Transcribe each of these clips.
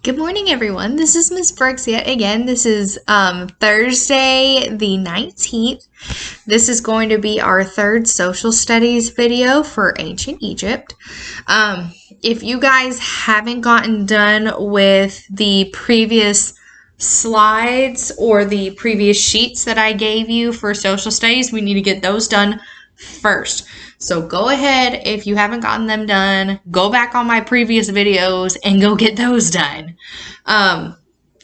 Good morning, everyone. This is Miss Brooks yet again. This is Thursday the 19th. This is going to be our third social studies video for ancient Egypt. If you guys haven't gotten done with the previous slides or the previous sheets that I gave you for social studies, we need to get those done first. So go ahead, if you haven't gotten them done, go back on my previous videos and go get those done.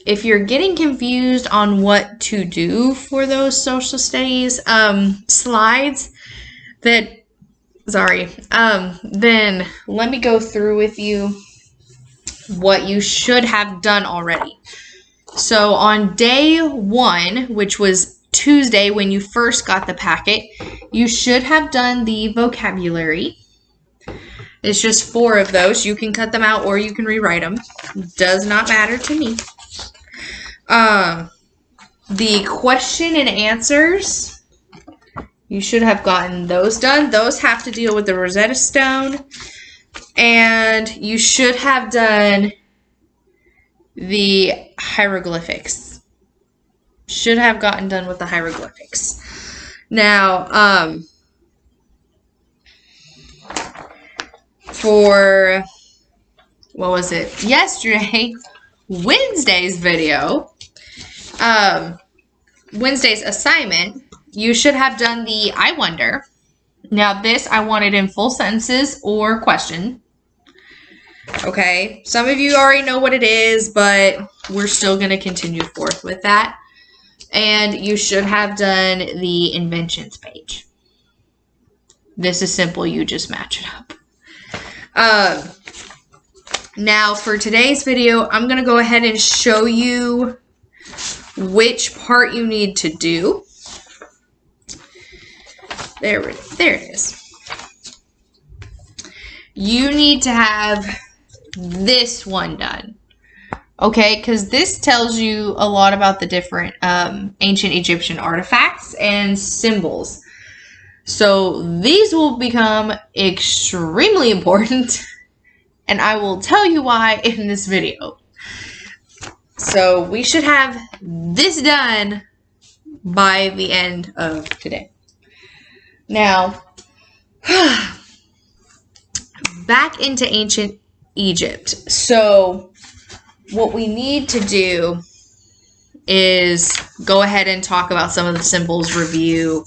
If you're getting confused on what to do for those social studies slides, then let me go through with you what you should have done already. So on day 1, which was Tuesday when you first got the packet, you should have done the vocabulary. It's just 4 of those. You can cut them out or you can rewrite them. Does not matter to me. The question and answers, you should have gotten those done. Those have to deal with the Rosetta Stone. And you should have done the hieroglyphics. Should have gotten done with the hieroglyphics. Now, for, what was it? Yesterday, Wednesday's video, Wednesday's assignment, you should have done the I wonder. Now, this I wanted in full sentences or question. Okay, some of you already know what it is, but we're still going to continue forth with that. And you should have done the inventions page. This is simple. You just match it up. Now, for today's video, I'm going to go ahead and show you which part you need to do. There it is. You need to have this one done. Okay, because this tells you a lot about the different ancient Egyptian artifacts and symbols. So these will become extremely important, and I will tell you why in this video. So we should have this done by the end of today. Now, back into ancient Egypt. So what we need to do is go ahead and talk about some of the symbols, review.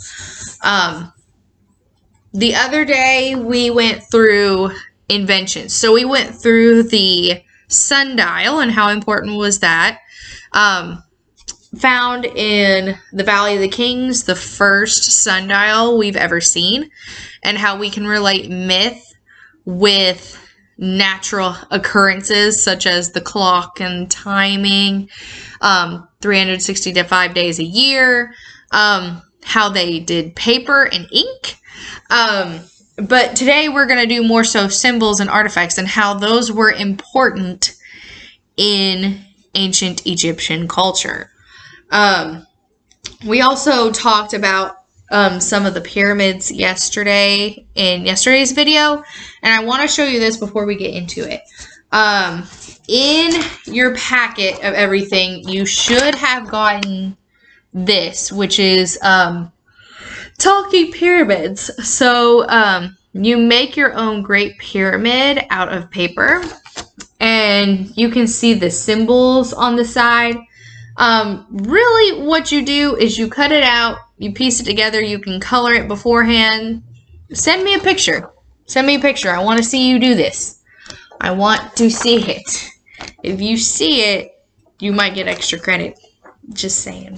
The other day we went through inventions. So we went through the sundial and how important was that. Found in the Valley of the Kings, the first sundial we've ever seen, and how we can relate myth with natural occurrences such as the clock and timing, 365 days a year, how they did paper and ink. But today we're going to do more so symbols and artifacts and how those were important in ancient Egyptian culture. We also talked about some of the pyramids yesterday in yesterday's video, and I want to show you this before we get into it. In your packet of everything, you should have gotten this, which is talking pyramids. So you make your own Great Pyramid out of paper, and you can see the symbols on the side. Really what you do is you cut it out, you piece it together, you can color it beforehand. Send me a picture. Send me a picture. I want to see you do this. I want to see it. If you see it, you might get extra credit. Just saying.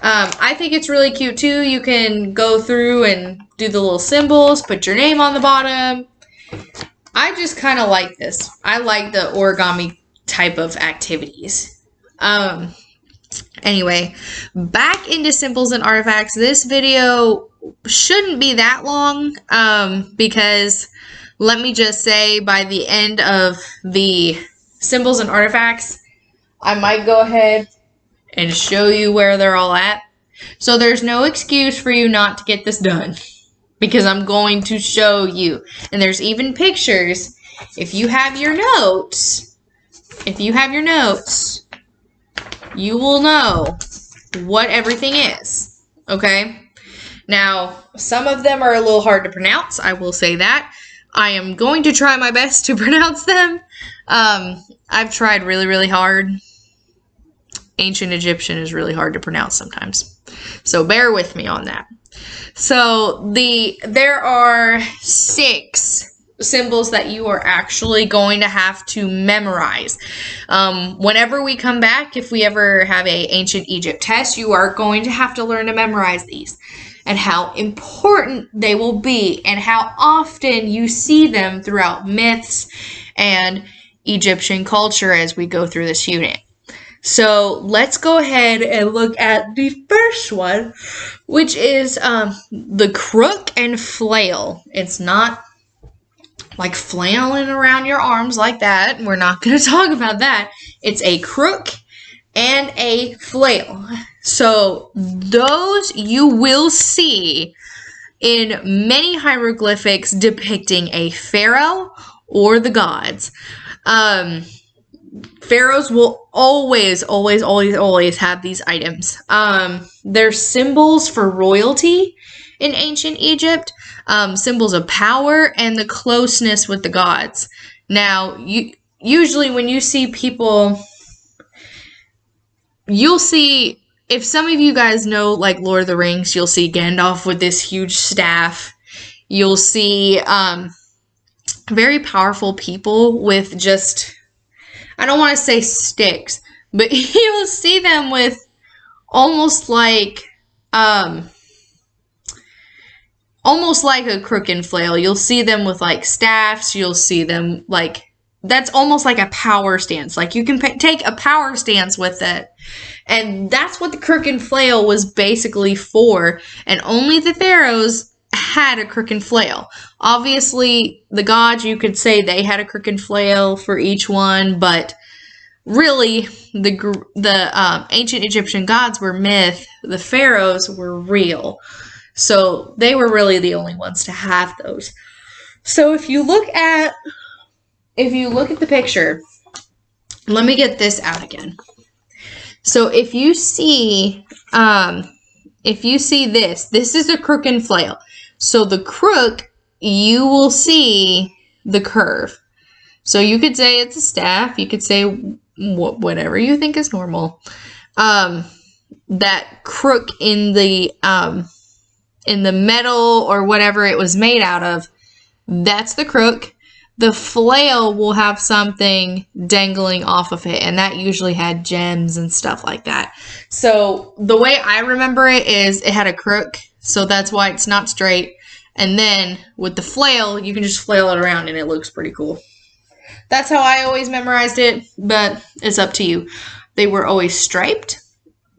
I think it's really cute too. You can go through and do the little symbols, put your name on the bottom. I just kind of like this. I like the origami type of activities. Anyway, back into symbols and artifacts. This video shouldn't be that long, because let me just say by the end of the symbols and artifacts, I might go ahead and show you where they're all at. So there's no excuse for you not to get this done, because I'm going to show you. And there's even pictures. If you have your notes, if you have your notes, you will know what everything is, okay? Now, some of them are a little hard to pronounce, I will say that. I am going to try my best to pronounce them. I've tried really, really hard. Ancient Egyptian is really hard to pronounce sometimes. So bear with me on that. So there are 6 symbols that you are actually going to have to memorize. Whenever we come back, if we ever have a ancient Egypt test, you are going to have to learn to memorize these and how important they will be and how often you see them throughout myths and Egyptian culture as we go through this unit. So let's go ahead and look at the first one, which is the crook and flail. It's not like flailing around your arms like that. We're not going to talk about that. It's a crook and a flail. So those you will see in many hieroglyphics depicting a pharaoh or the gods. Pharaohs will always have these items. They're symbols for royalty in ancient Egypt, symbols of power and the closeness with the gods. Now, usually when you see people, you'll see, if some of you guys know like Lord of the Rings, you'll see Gandalf with this huge staff. You'll see very powerful people with just, I don't want to say sticks, but you'll see them with almost like a crook and flail. You'll see them with like staffs. You'll see them like, that's almost like a power stance. Like you can take a power stance with it. And that's what the crook and flail was basically for. And only the pharaohs had a crook and flail. Obviously, the gods, you could say they had a crook and flail for each one, but really, the ancient Egyptian gods were myth. The pharaohs were real. So they were really the only ones to have those. So if you look at the picture, let me get this out again. So if you see this is a crook and flail. So the crook, you will see the curve. So you could say it's a staff. You could say whatever you think is normal. That crook in the metal or whatever it was made out of, that's the crook. The flail will have something dangling off of it, and that usually had gems and stuff like that. So the way I remember it is it had a crook, so that's why it's not straight. And then with the flail, you can just flail it around and it looks pretty cool. That's how I always memorized it, but it's up to you. They were always striped.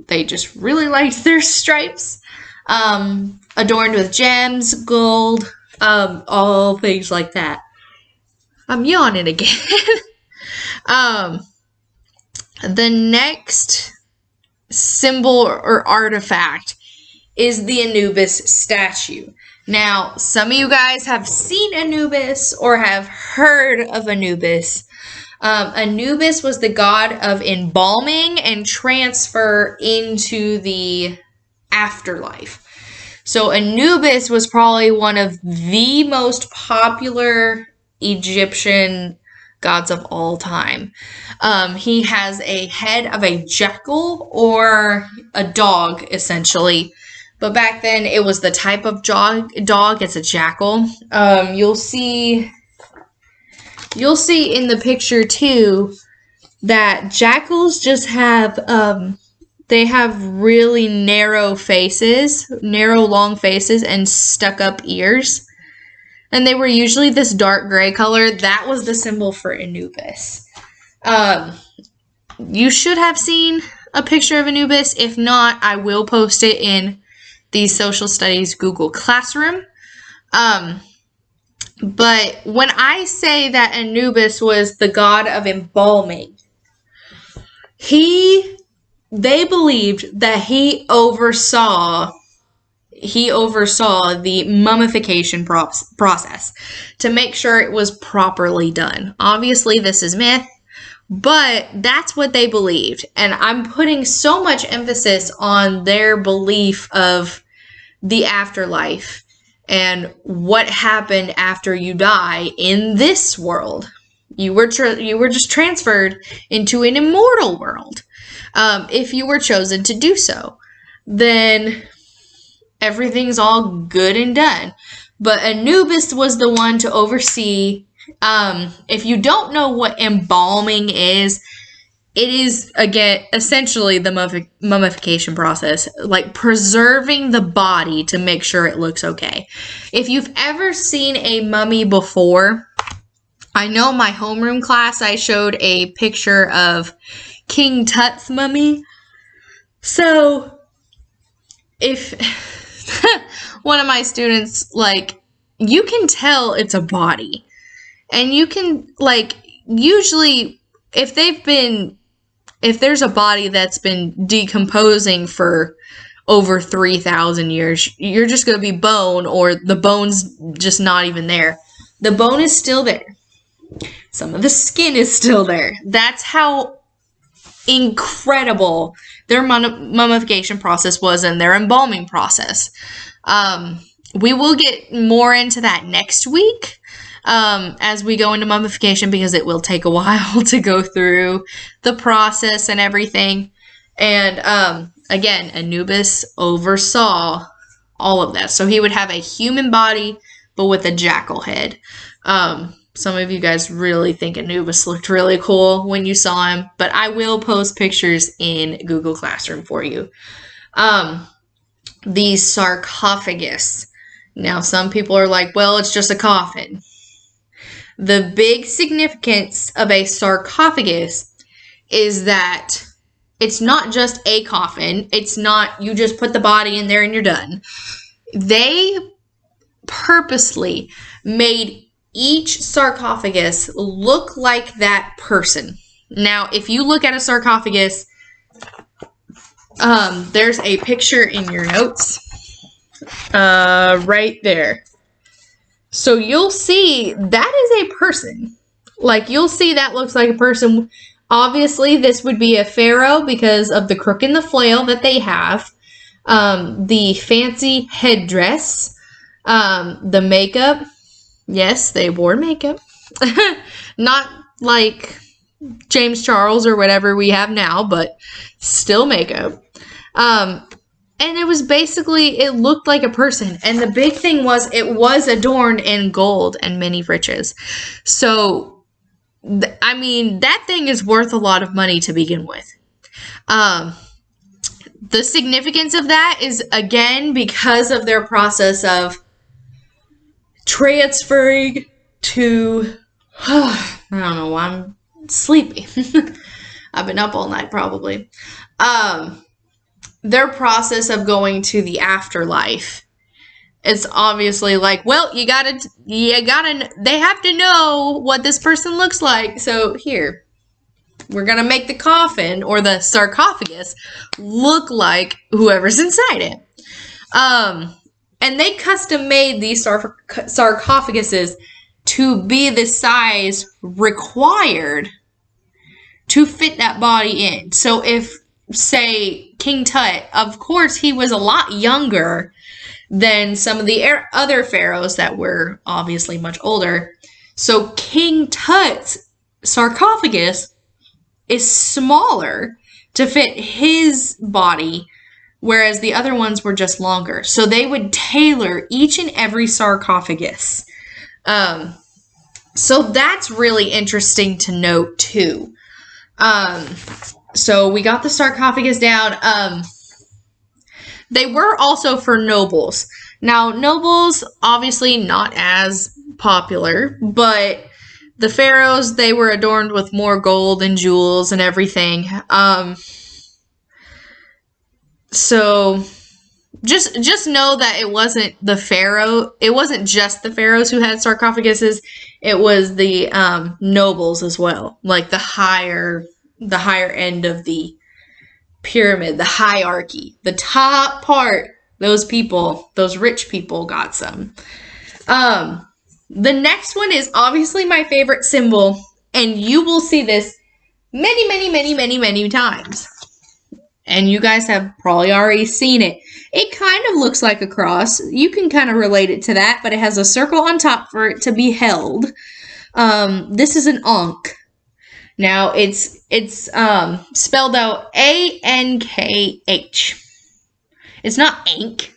They just really liked their stripes. Adorned with gems, gold, all things like that. I'm yawning again. The next symbol or artifact is the Anubis statue. Now, some of you guys have seen Anubis or have heard of Anubis. Anubis was the god of embalming and transfer into the afterlife. So Anubis was probably one of the most popular Egyptian gods of all time. He has a head of a jackal or a dog, essentially. But back then, it was the type of dog. It's a jackal. You'll see in the picture too that jackals just have they have really narrow faces, long faces, and stuck up ears. And they were usually this dark gray color. That was the symbol for Anubis. You should have seen a picture of Anubis. If not, I will post it in the Social Studies Google Classroom. But when I say that Anubis was the god of embalming, they believed that he oversaw the mummification process to make sure it was properly done. Obviously, this is myth. But that's what they believed. And I'm putting so much emphasis on their belief of the afterlife and what happened after you die in this world. You were just transferred into an immortal world. If you were chosen to do so, then everything's all good and done. But Anubis was the one to oversee. If you don't know what embalming is, it is, again, essentially the mummification process, like preserving the body to make sure it looks okay. If you've ever seen a mummy before, I know my homeroom class, I showed a picture of King Tut's mummy. So, if one of my students, like, you can tell it's a body. And you can, like, usually, if there's a body that's been decomposing for over 3,000 years, you're just going to be bone, or the bone's just not even there. The bone is still there. Some of the skin is still there. That's how incredible their mummification process was and their embalming process. We will get more into that next week as we go into mummification, because it will take a while to go through the process and everything. And again, Anubis oversaw all of that. So he would have a human body, but with a jackal head. Some of you guys really think Anubis looked really cool when you saw him, but I will post pictures in Google Classroom for you. The sarcophagus. Now, some people are like, well, it's just a coffin. The big significance of a sarcophagus is that it's not just a coffin. It's not you just put the body in there and you're done. They purposely made each sarcophagus look like that person. Now, if you look at a sarcophagus, there's a picture in your notes right there. So you'll see that is a person. Like, you'll see that looks like a person. Obviously, this would be a pharaoh because of the crook and the flail that they have. The fancy headdress. The makeup. Yes, they wore makeup. Not like James Charles or whatever we have now, but still makeup. And it was basically, it looked like a person. And the big thing was, it was adorned in gold and many riches. So, I mean, that thing is worth a lot of money to begin with. The significance of that is, again, because of their process of transferring to, I don't know why I'm sleepy. I've been up all night, probably. Their process of going to the afterlife. It's obviously like, well, they have to know what this person looks like. So here, we're going to make the coffin or the sarcophagus look like whoever's inside it. And they custom made these sarcophaguses to be the size required to fit that body in. So if, say, King Tut, of course, he was a lot younger than some of the other pharaohs that were obviously much older. So King Tut's sarcophagus is smaller to fit his body, whereas the other ones were just longer. So they would tailor each and every sarcophagus. So that's really interesting to note, too. So we got the sarcophagus down. They were also for nobles. Now, nobles, obviously not as popular, but the pharaohs, they were adorned with more gold and jewels and everything. So just know that it wasn't the pharaoh. It wasn't just the pharaohs who had sarcophaguses. It was the nobles as well, like the higher end of the pyramid, the hierarchy, the top part. Those people, those rich people, got some. The next one is obviously my favorite symbol, and you will see this many times. And you guys have probably already seen it. It kind of looks like a cross. You can kind of relate it to that, but it has a circle on top for it to be held. This is an Ankh. Now, it's spelled out A-N-K-H. It's not Ankh.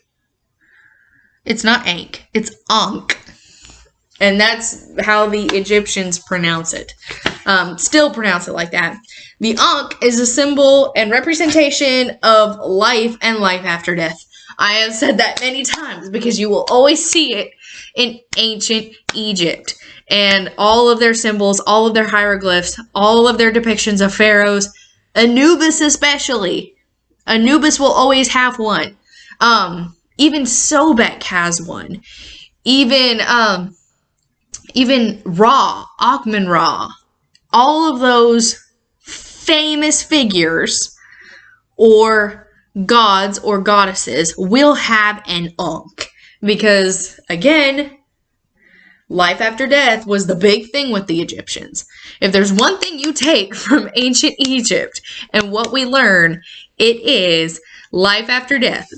It's not Ankh. It's Ankh. And that's how the Egyptians pronounce it. Still pronounce it like that. The Ankh is a symbol and representation of life and life after death. I have said that many times because you will always see it in ancient Egypt. And all of their symbols, all of their hieroglyphs, all of their depictions of pharaohs, Anubis especially. Anubis will always have one. Even Sobek has one. Even Ra, Akhman Ra. All of those famous figures or gods or goddesses will have an Ankh. Because, again, life after death was the big thing with the Egyptians. If there's one thing you take from ancient Egypt and what we learn, it is life after death.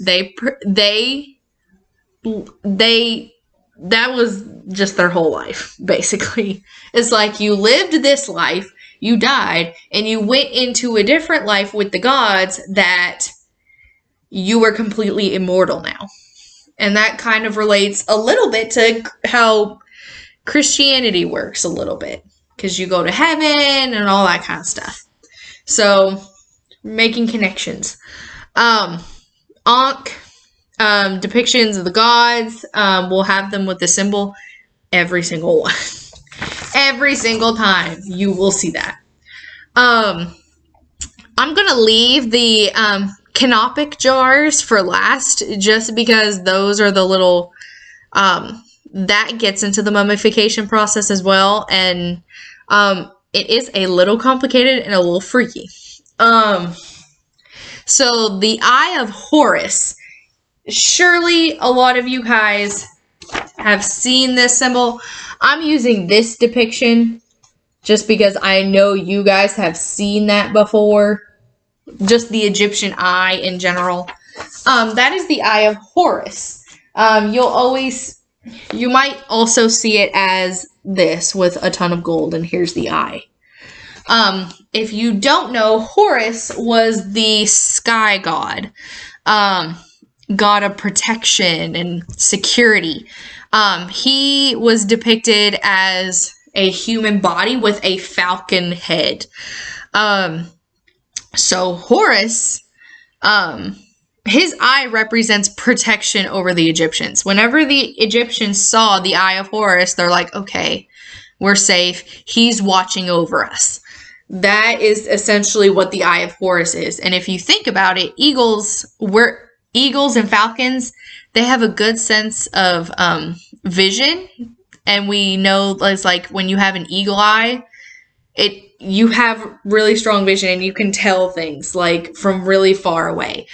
That was just their whole life, basically. It's like you lived this life, you died, and you went into a different life with the gods that you were completely immortal now. And that kind of relates a little bit to how Christianity works a little bit. Because you go to heaven and all that kind of stuff. So, making connections. Ankh. Depictions of the gods, we'll have them with the symbol every single one. Every single time you will see that. I'm going to leave the Canopic jars for last just because those are the little, that gets into the mummification process as well. And it is a little complicated and a little freaky. So the Eye of Horus. Surely a lot of you guys have seen this symbol. I'm using this depiction just because I know you guys have seen that before. Just the Egyptian eye in general. That is the Eye of Horus. You might also see it as this with a ton of gold, and here's the eye. If you don't know, Horus was the sky god. God of protection and security. He was depicted as a human body with a falcon head. So Horus, his eye represents protection over the Egyptians. Whenever the Egyptians saw the Eye of Horus, they're like, okay, we're safe. He's watching over us. That is essentially what the Eye of Horus is. And if you think about it, eagles and falcons, they have a good sense of vision, and we know it's like when you have an eagle eye, you have really strong vision and you can tell things like from really far away.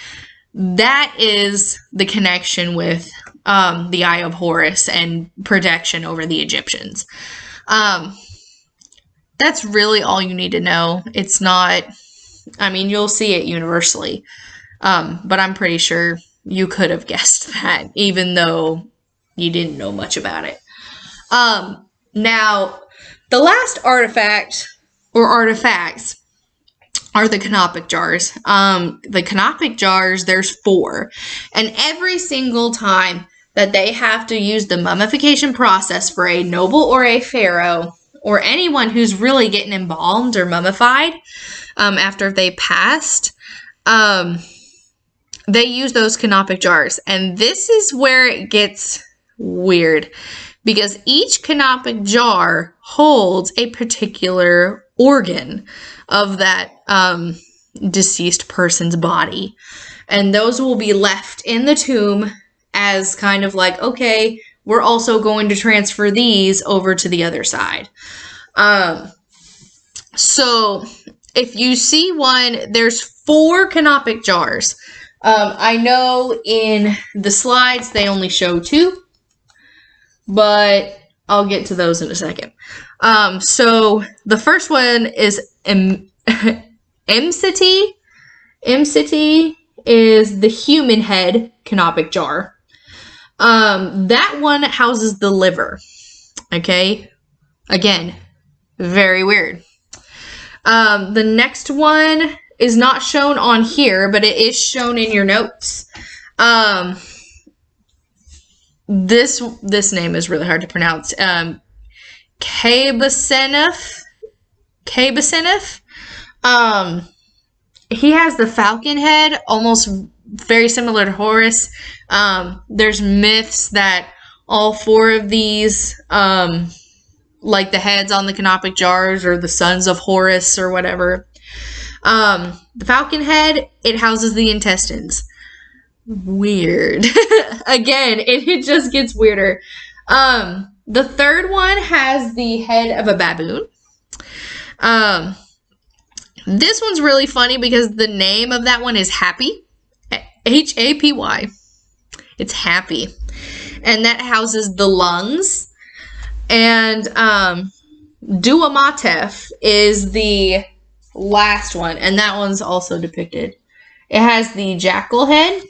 That is the connection with the Eye of Horus and protection over the Egyptians. That's really all you need to know. It's not, you'll see it universally. But I'm pretty sure you could have guessed that, even though you didn't know much about it. Now, the last artifact, or artifacts, are the Canopic jars. The Canopic jars, there's 4. And every single time that they have to use the mummification process for a noble or a pharaoh, or anyone who's really getting embalmed or mummified after they passed, they use those Canopic jars. And this is where it gets weird. Because each Canopic jar holds a particular organ of that deceased person's body. And those will be left in the tomb as kind of like, okay, we're also going to transfer these over to the other side. So if you see one, there's 4 Canopic jars. I know in the slides they only show 2, but I'll get to those in a second. So the first one is Emcity. Emcity is the human head canopic jar. That one houses the liver. Okay. Again, very weird. The next one is not shown on here, but it is shown in your notes. This name is really hard to pronounce. Cabecenif. He has the falcon head, almost very similar to Horus. There's myths that all four of these, like the heads on the canopic jars, or the sons of Horus or whatever. The falcon head, it houses the intestines. Weird. Again, it just gets weirder. The third one has the head of a baboon. This one's really funny because the name of that one is Happy. H-A-P-Y. It's Happy. And that houses the lungs. And Duamatef is the last one. And that one's also depicted. It has the jackal head.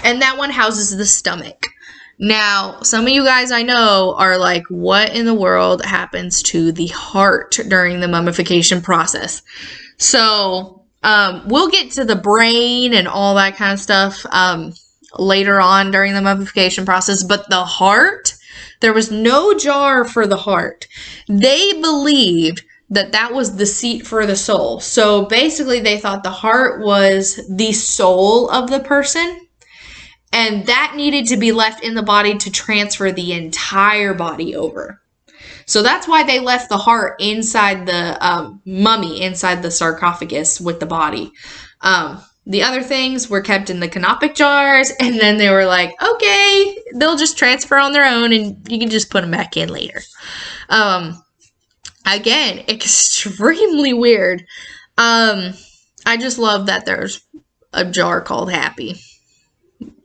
And that one houses the stomach. Now, some of you guys I know are like, what in the world happens to the heart during the mummification process? So, we'll get to the brain and all that kind of stuff later on during the mummification process. But the heart, there was no jar for the heart. They believed that that was the seat for the soul. So basically they thought the heart was the soul of the person. And that needed to be left in the body to transfer the entire body over. So that's why they left the heart inside the mummy, inside the sarcophagus with the body. The other things were kept in the canopic jars, and then they were like, okay, they'll just transfer on their own, and you can just put them back in later. Again, extremely weird. I just love that there's a jar called Happy.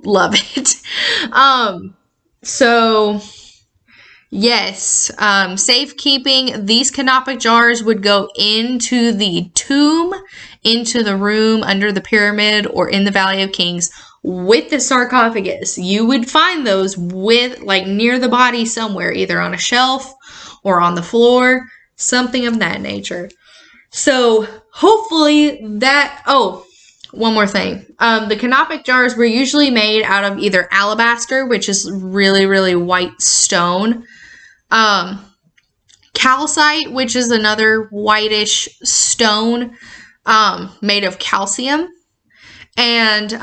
Love it. So yes, safekeeping, these canopic jars would go into the tomb, into the room under the pyramid, or in the Valley of Kings with the sarcophagus. You would find those with, like, near the body somewhere, either on a shelf or on the floor, something of that nature. So hopefully that, one more thing. The canopic jars were usually made out of either alabaster, which is really, really white stone, calcite, which is another whitish stone, made of calcium, and,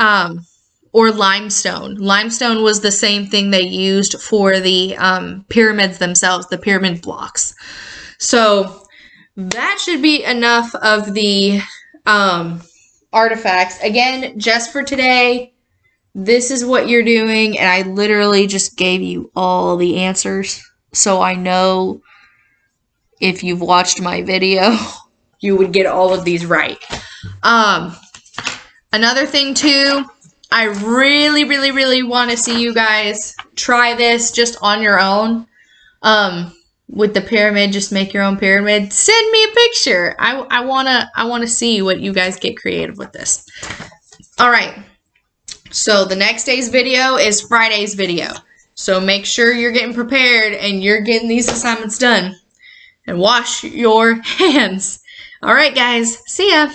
or limestone. Limestone was the same thing they used for the, pyramids themselves, the pyramid blocks. So that should be enough of the, artifacts. Again, just for today, this is what you're doing, and I literally just gave you all the answers, so I know if you've watched my video, you would get all of these right. Another thing too, I really, really, really want to see you guys try this just on your own. With the pyramid, just make your own pyramid. Send me a picture. I wanna see what you guys get creative with this. All right. So the next day's video is Friday's video. So make sure you're getting prepared and you're getting these assignments done. And wash your hands. All right, guys. See ya.